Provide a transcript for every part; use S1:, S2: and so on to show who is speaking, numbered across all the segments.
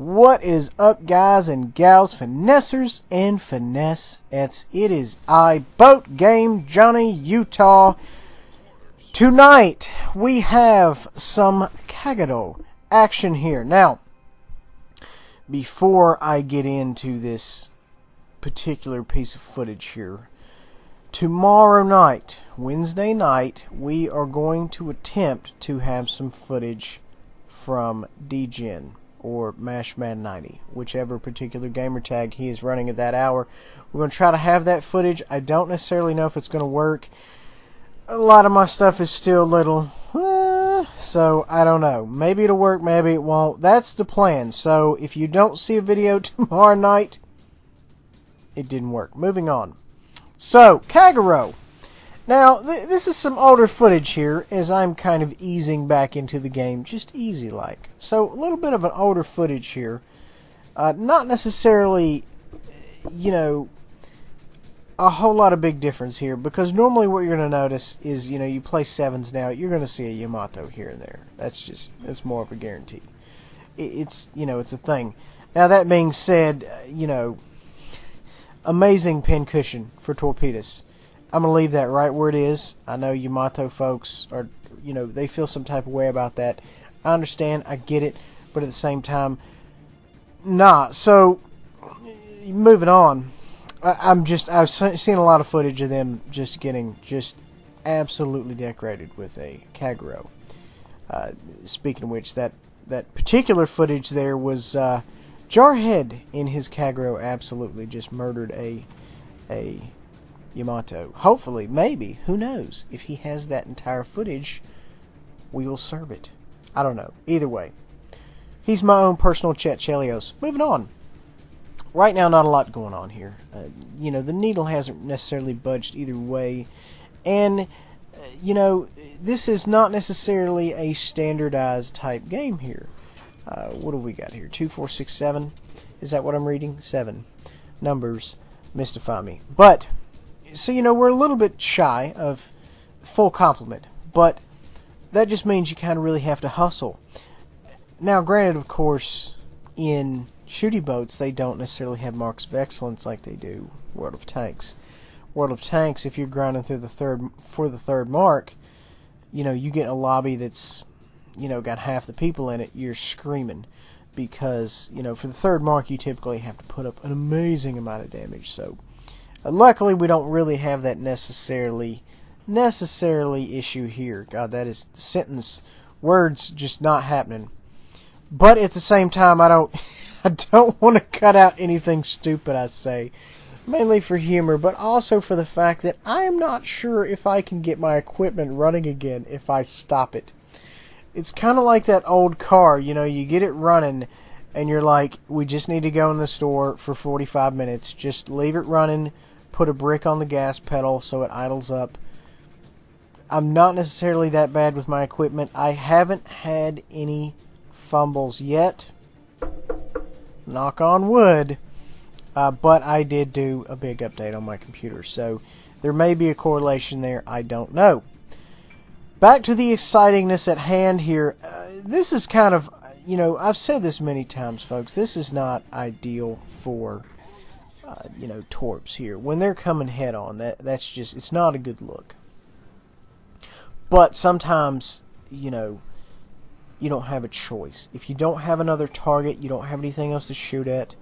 S1: What is up, guys and gals, finessers and finessettes? It is I, Boat Game Johnny, Utah. Tonight we have some Kagero action here. Now, before I get into this particular piece of footage here, tomorrow night, Wednesday night, we are going to attempt to have some footage from DGen or MashMad 90, whichever particular gamer tag he is running at that hour. We're going to try to have that footage. I don't necessarily know if it's going to work. A lot of my stuff is still a little, so I don't know. Maybe it'll work, maybe it won't. That's the plan. So if you don't see a video tomorrow night, it didn't work. Moving on. So, Kagero. Now, this is some older footage here as I'm kind of easing back into the game, just easy-like. So, a little bit of an older footage here. Not necessarily, you know, a whole lot of big difference here, because normally what you're going to notice is, you know, you play 7s now, you're going to see a Yamato here and there. That's more of a guarantee. It's, you know, it's a thing. Now, that being said, you know, amazing pin cushion for torpedoes. I'm going to leave that right where it is. I know Yamato folks are, you know, they feel some type of way about that. I understand, I get it, but at the same time, nah. So, moving on. I've seen a lot of footage of them just getting absolutely decorated with a Kagero. Speaking of which, that particular footage there was JarHead in his Kagero absolutely just murdered a Yamato. Hopefully, maybe, who knows? If he has that entire footage, we will serve it. I don't know. Either way, he's my own personal Chet Chelios. Moving on. Right now, not a lot going on here. You know, the needle hasn't necessarily budged either way. And, you know, this is not necessarily a standardized type game here. What do we got here? 2, 4, 6, 7. Is that what I'm reading? 7. Numbers mystify me. But, so, you know, we're a little bit shy of full complement. But that just means you kind of really have to hustle. Now, granted, of course, in shooty boats, they don't necessarily have marks of excellence like they do World of Tanks. World of Tanks, if you're grinding through for the third mark, you know, you get a lobby that's, you know, got half the people in it, you're screaming. Because, you know, for the third mark, you typically have to put up an amazing amount of damage. So, luckily, we don't really have that necessarily issue here. God, that is the sentence. Words just not happening. But at the same time, I don't want to cut out anything stupid I say. Mainly for humor, but also for the fact that I am not sure if I can get my equipment running again if I stop it. It's kind of like that old car, you know, you get it running and you're like, we just need to go in the store for 45 minutes. Just leave it running, put a brick on the gas pedal so it idles up. I'm not necessarily that bad with my equipment. I haven't had any fumbles yet. Knock on wood. But I did do a big update on my computer, so there may be a correlation there. I don't know. Back to the excitingness at hand here. This is kind of, you know, I've said this many times, folks. This is not ideal for, you know, torps here. When they're coming head on, that's just, it's not a good look. But sometimes, you know, you don't have a choice. If you don't have another target, you don't have anything else to shoot at,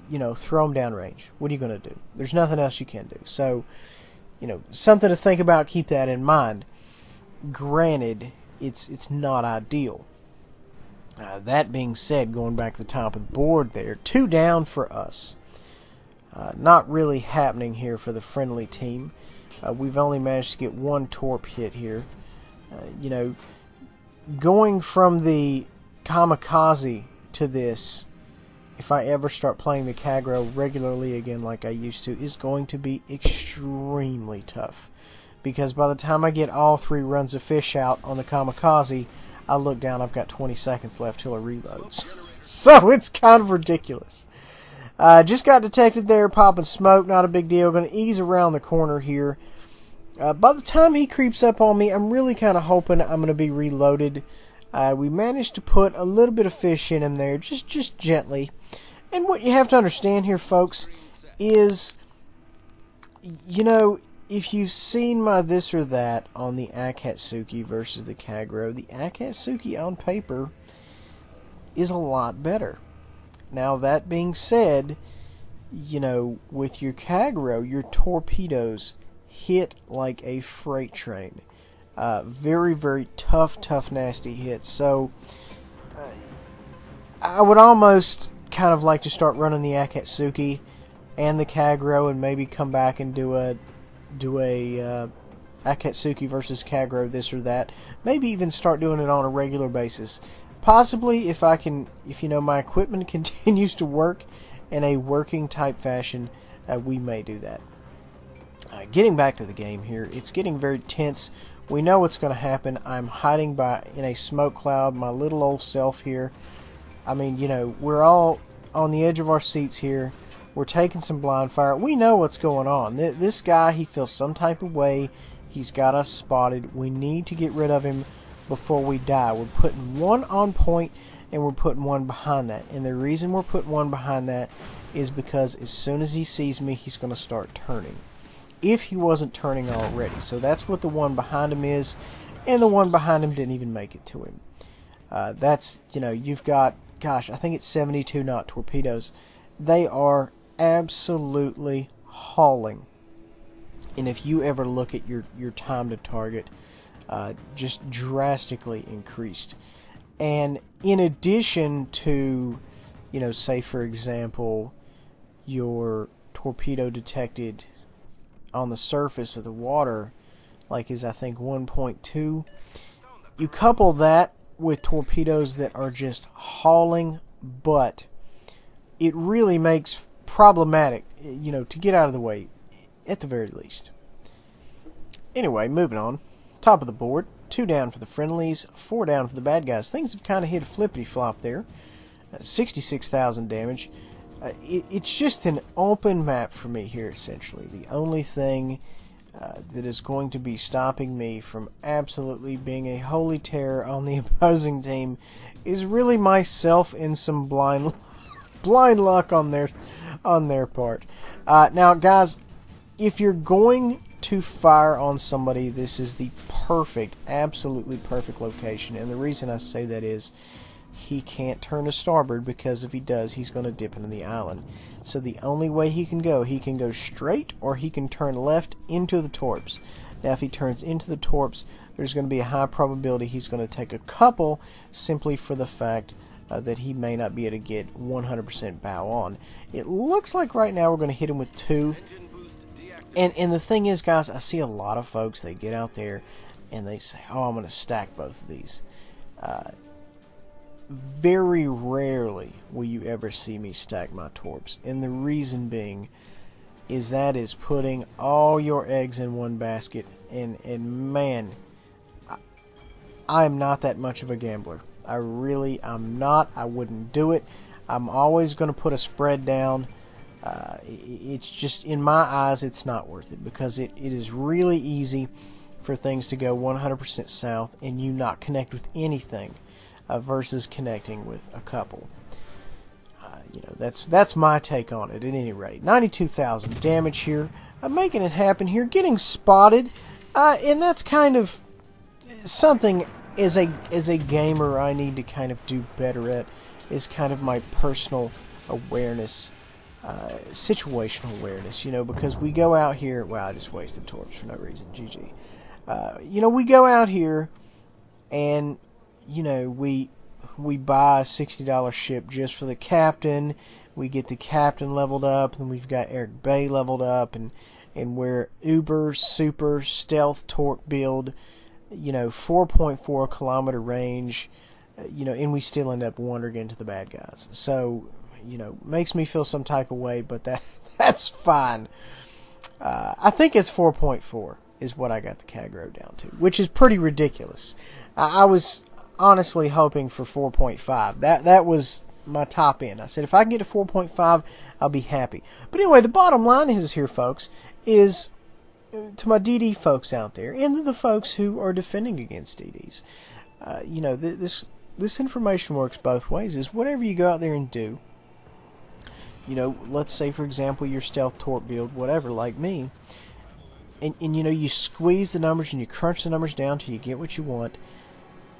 S1: you know, throw them downrange. What are you going to do? There's nothing else you can do. So, you know, something to think about. Keep that in mind. Granted, it's not ideal. That being said, going back to the top of the board there, 2 down for us. Not really happening here for the friendly team. We've only managed to get 1 torp hit here. You know, going from the kamikaze to this, if I ever start playing the Kagero regularly again like I used to, is going to be extremely tough. Because by the time I get all 3 runs of fish out on the kamikaze, I look down, I've got 20 seconds left till it reloads. So it's kind of ridiculous. Just got detected there, popping smoke, not a big deal. Going to ease around the corner here. By the time he creeps up on me, I'm really kind of hoping I'm going to be reloaded. We managed to put a little bit of fish in him there, just gently. And what you have to understand here, folks, is, you know, if you've seen my this or that on the Akatsuki versus the Kagero, the Akatsuki on paper is a lot better. Now, that being said, you know, with your Kagero, your torpedoes hit like a freight train. Very, very tough, nasty hits. So, I would almost kind of like to start running the Akatsuki and the Kagero, and maybe come back and do a Akatsuki versus Kagero this or that. Maybe even start doing it on a regular basis. Possibly, if you know, my equipment continues to work in a working type fashion, we may do that. Getting back to the game here, it's getting very tense. We know what's going to happen. I'm hiding in a smoke cloud, my little old self here. I mean, you know, we're all on the edge of our seats here. We're taking some blind fire. We know what's going on. This guy, he feels some type of way. He's got us spotted. We need to get rid of him before we die. We're putting one on point, and we're putting one behind that. And the reason we're putting one behind that is because as soon as he sees me, he's going to start turning. If he wasn't turning already. So that's what the one behind him is. And the one behind him didn't even make it to him. That's, you know, you've got, gosh, I think it's 72 knot torpedoes. They are absolutely hauling. And if you ever look at your time to target, just drastically increased. And in addition to, you know, say for example, your torpedo detected on the surface of the water, like is I think 1.2, you couple that with torpedoes that are just hauling butt, it really makes problematic, you know, to get out of the way, at the very least. Anyway, moving on. Top of the board, 2 down for the friendlies, 4 down for the bad guys. Things have kind of hit a flippity-flop there. 66,000 damage. It's just an open map for me here, essentially. The only thing that is going to be stopping me from absolutely being a holy terror on the opposing team is really myself and some blind luck on their part. Now, guys, if you're going to fire on somebody, this is the perfect, absolutely perfect location. And the reason I say that is he can't turn to starboard, because if he does, he's going to dip into the island. So the only way he can go straight, or he can turn left into the torps. Now, if he turns into the torps, there's going to be a high probability he's going to take a couple, simply for the fact that he may not be able to get 100% bow on. It looks like right now we're going to hit him with 2. And the thing is, guys, I see a lot of folks, they get out there and they say, oh, I'm going to stack both of these. Very rarely will you ever see me stack my torps. And the reason being is that is putting all your eggs in one basket. And man, I am not that much of a gambler. I'm not. I wouldn't do it. I'm always going to put a spread down. It's just, in my eyes, it's not worth it, because it is really easy for things to go 100% south and you not connect with anything, versus connecting with a couple. You know, that's my take on it. At any rate, 92,000 damage here. I'm making it happen here, getting spotted, and that's kind of something as a gamer I need to kind of do better at. Is kind of my personal awareness. Situational awareness, you know, because we go out here. Wow, I just wasted torps for no reason. GG. You know, we go out here, and you know, we buy a $60 ship just for the captain. We get the captain leveled up, and we've got Eric Bay leveled up, and we're uber super stealth torp build. You know, 4.4 kilometer range. You know, and we still end up wandering into the bad guys. So, you know, makes me feel some type of way, but that's fine. I think it's 4.4 is what I got the Kagero down to, which is pretty ridiculous. I was honestly hoping for 4.5. That was my top end. I said if I can get to 4.5, I'll be happy. But anyway, the bottom line is here, folks, is to my DD folks out there, and to the folks who are defending against DDs. you know, this information works both ways. Is whatever you go out there and do, you know, let's say for example your stealth torp build, whatever, like me, and you know, you squeeze the numbers and you crunch the numbers down till you get what you want,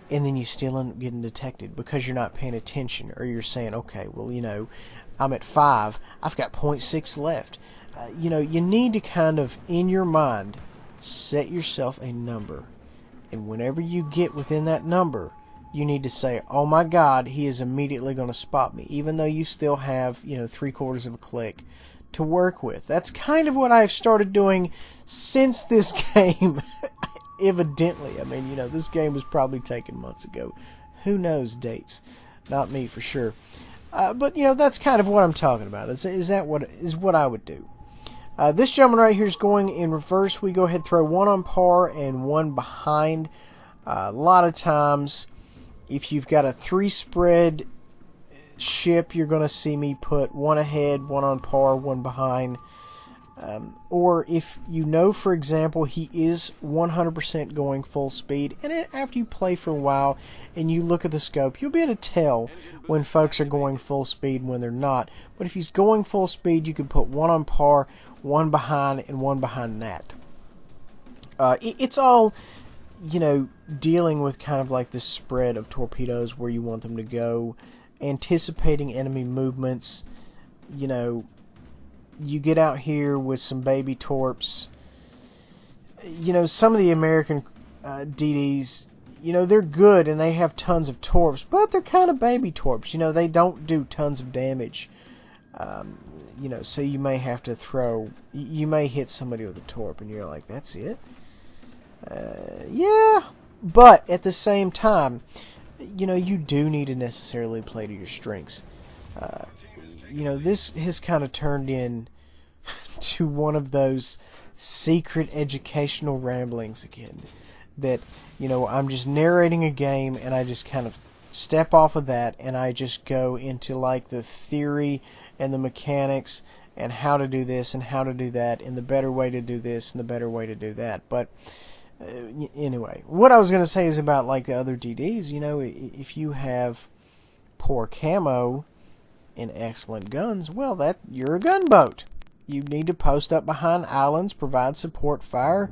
S1: and then you still end up getting detected because you're not paying attention, or you're saying, okay, well, you know, I'm at 5, I've got 0.6 left. You know, you need to kind of, in your mind, set yourself a number, and whenever you get within that number, you need to say, oh my God, he is immediately going to spot me, even though you still have, you know, 3/4 of a click to work with. That's kind of what I've started doing since this game. Evidently, I mean, you know, this game was probably taken months ago. Who knows dates? Not me for sure. But you know, that's kind of what I'm talking about. Is what I would do. This gentleman right here is going in reverse. We go ahead and throw 1 on par and 1 behind. A lot of times, if you've got a 3-spread ship, you're going to see me put 1 ahead, 1 on par, 1 behind. Or if you know, for example, he is 100% going full speed, and after you play for a while and you look at the scope, you'll be able to tell when folks are going full speed and when they're not. But if he's going full speed, you can put 1 on par, 1 behind, and 1 behind that. It's all, you know, dealing with kind of like the spread of torpedoes, where you want them to go, anticipating enemy movements. You know, you get out here with some baby torps. You know, some of the American DDs, you know, they're good and they have tons of torps, but they're kind of baby torps. You know, they don't do tons of damage. You know, so you may have to throw, you may hit somebody with a torp and you're like, that's it? Yeah, but at the same time, you know, you do need to necessarily play to your strengths. You know, this has kind of turned in to one of those secret educational ramblings again. That, you know, I'm just narrating a game and I just kind of step off of that and I just go into like the theory and the mechanics and how to do this and how to do that and the better way to do this and the better way to do that. But anyway, what I was going to say is about like the other DDs. You know, if you have poor camo and excellent guns, well, that you're a gunboat. You need to post up behind islands, provide support fire,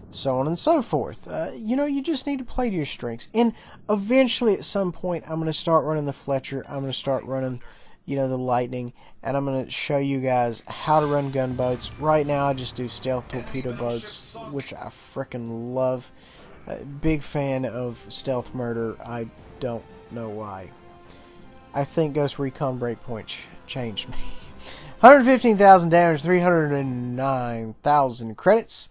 S1: so on and so forth. You know, you just need to play to your strengths. And eventually, at some point, I'm going to start running the Fletcher. I'm going to start running, you know, the Lightning. And I'm going to show you guys how to run gunboats. Right now, I just do stealth torpedo boats, which I frickin' love. Big fan of stealth murder. I don't know why. I think Ghost Recon Breakpoint changed me. 115,000 damage, 309,000 credits.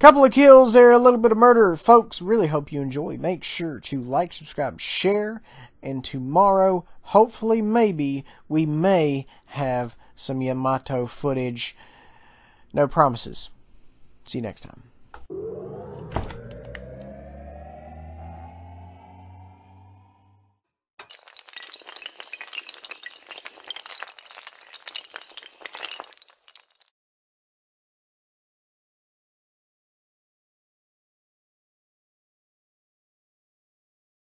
S1: Couple of kills there, a little bit of murder. Folks, really hope you enjoy. Make sure to like, subscribe, share. And tomorrow, hopefully, maybe, we may have some Yamato footage. No promises. See you next time.